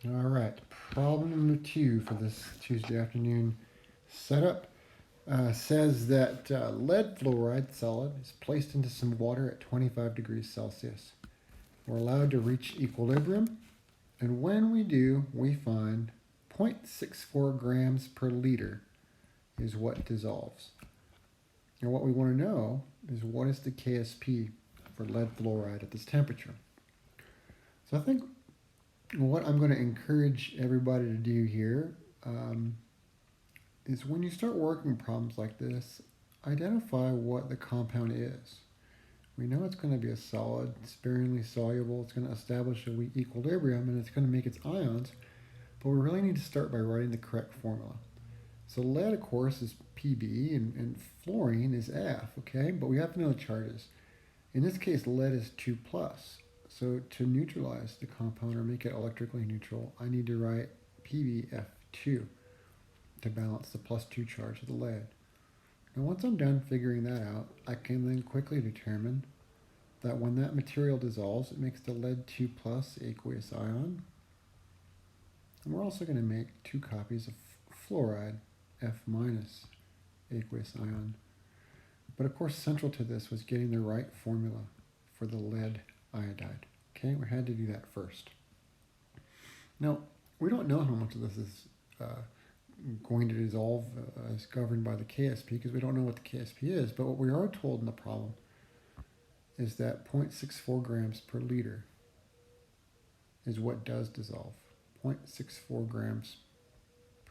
All right, problem number 2 for this Tuesday afternoon setup says that lead fluoride solid is placed into some water at 25 degrees Celsius. We're allowed to reach equilibrium, and when we do, we find 0.64 grams per liter is what dissolves. And what we want to know is what is the KSP for lead fluoride at this temperature. So I think what I'm going to encourage everybody to do here is when you start working problems like this, identify what the compound is. We know it's going to be a solid, sparingly soluble, it's going to establish a weak equilibrium, and it's going to make its ions, but we really need to start by writing the correct formula. So lead, of course, is Pb, and fluorine is F, okay? But we have to know the charges. In this case, lead is 2 plus. So to neutralize the compound or make it electrically neutral, I need to write PbF2 to balance the plus 2 charge of the lead. Now once I'm done figuring that out, I can then quickly determine that when that material dissolves, it makes the lead 2 plus aqueous ion. And we're also going to make 2 copies of fluoride, F minus aqueous ion. But of course, central to this was getting the right formula for the lead iodide. Okay, we had to do that first. Now, we don't know how much of this is going to dissolve as governed by the KSP because we don't know what the KSP is, but what we are told in the problem is that 0.64 grams per liter is what does dissolve. 0.64 grams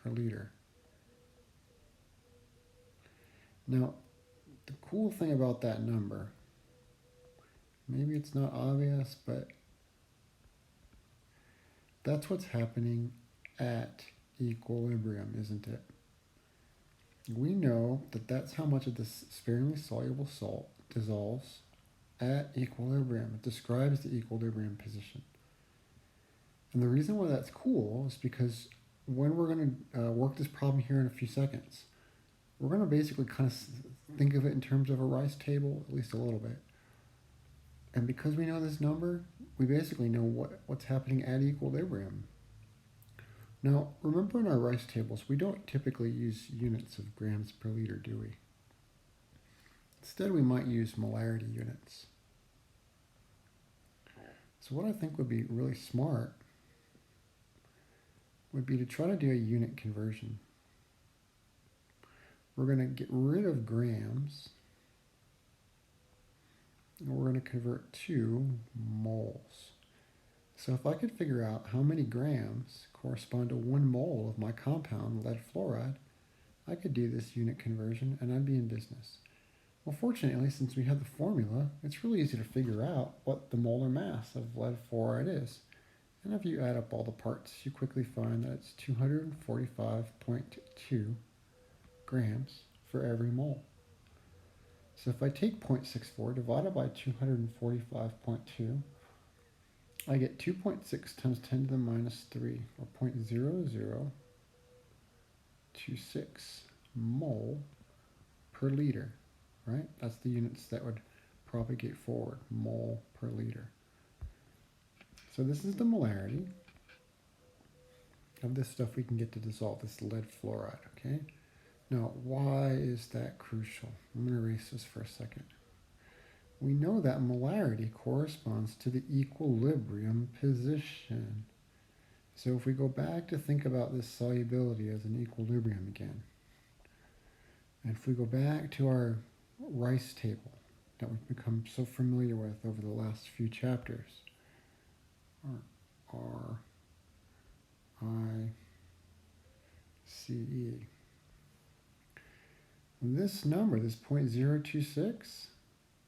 per liter. Now, the cool thing about that number, maybe it's not obvious, but that's what's happening at equilibrium, isn't it? We know that that's how much of this sparingly soluble salt dissolves at equilibrium. It describes the equilibrium position. And the reason why that's cool is because when we're going to work this problem here in a few seconds, we're going to basically kind of think of it in terms of a rice table, at least a little bit. And because we know this number, we basically know what's happening at equilibrium. Now, remember in our rice tables, we don't typically use units of grams per liter, do we? Instead, we might use molarity units. So what I think would be really smart would be to try to do a unit conversion. We're going to get rid of grams, and we're going to convert to moles. So if I could figure out how many grams correspond to 1 mole of my compound, lead fluoride, I could do this unit conversion and I'd be in business. Well, fortunately, since we have the formula, it's really easy to figure out what the molar mass of lead fluoride is. And if you add up all the parts, you quickly find that it's 245.2 grams for every mole. So if I take 0.64 divided by 245.2, I get 2.6 times 10 to the minus 3, or 0.0026 mole per liter, right? That's the units that would propagate forward, mole per liter. So this is the molarity of this stuff we can get to dissolve, this lead fluoride, okay? Now, why is that crucial? I'm going to erase this for a second. We know that molarity corresponds to the equilibrium position. So if we go back to think about this solubility as an equilibrium again, and if we go back to our rice table that we've become so familiar with over the last few chapters, R, I, C, E. This number, this 0.026,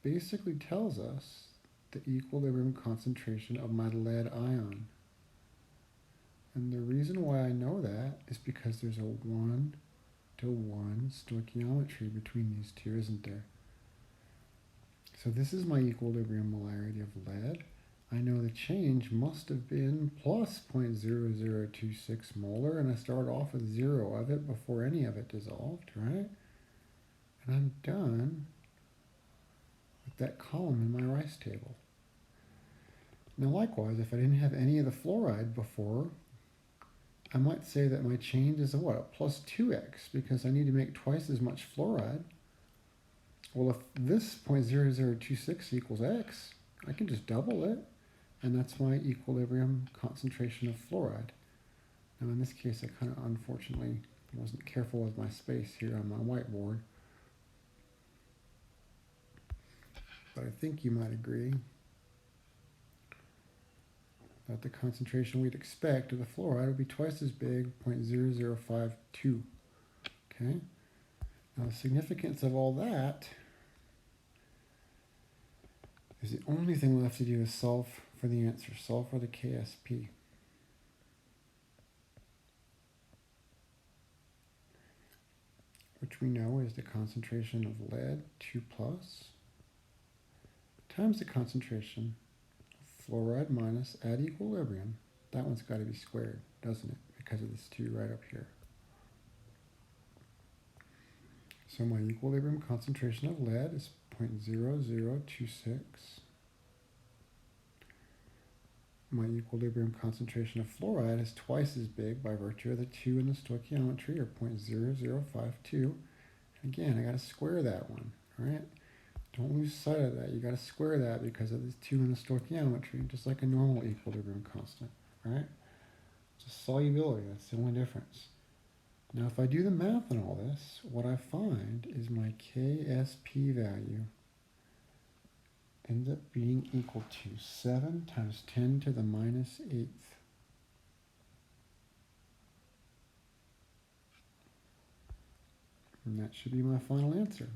basically tells us the equilibrium concentration of my lead ion. And the reason why I know that is because there's a 1-to-1 stoichiometry between these two, isn't there? So this is my equilibrium molarity of lead. I know the change must have been plus 0.0026 molar, and I start off with 0 of it before any of it dissolved, right? And I'm done with that column in my rice table. Now likewise, if I didn't have any of the fluoride before, I might say that my change is a what? A plus 2x because I need to make twice as much fluoride. Well, if this 0.0026 equals x, I can just double it, and that's my equilibrium concentration of fluoride. Now in this case, I kind of unfortunately wasn't careful with my space here on my whiteboard. But I think you might agree that the concentration we'd expect of the fluoride would be twice as big, 0.0052. Okay? Now the significance of all that is the only thing we'll have to do is solve for the answer, solve for the KSP. Which we know is the concentration of lead, 2 plus, times the concentration of fluoride minus at equilibrium. That one's got to be squared, doesn't it? Because of this 2 right up here. So my equilibrium concentration of lead is 0.0026. My equilibrium concentration of fluoride is twice as big by virtue of the 2 in the stoichiometry, or 0.0052. And again, I got to square that one, all right? Don't lose sight of that. You got to square that because of the 2 in the stoichiometry, just like a normal equilibrium constant, right? Just solubility, that's the only difference. Now, if I do the math on all this, what I find is my KSP value ends up being equal to 7 times 10 to the minus 8th. And that should be my final answer.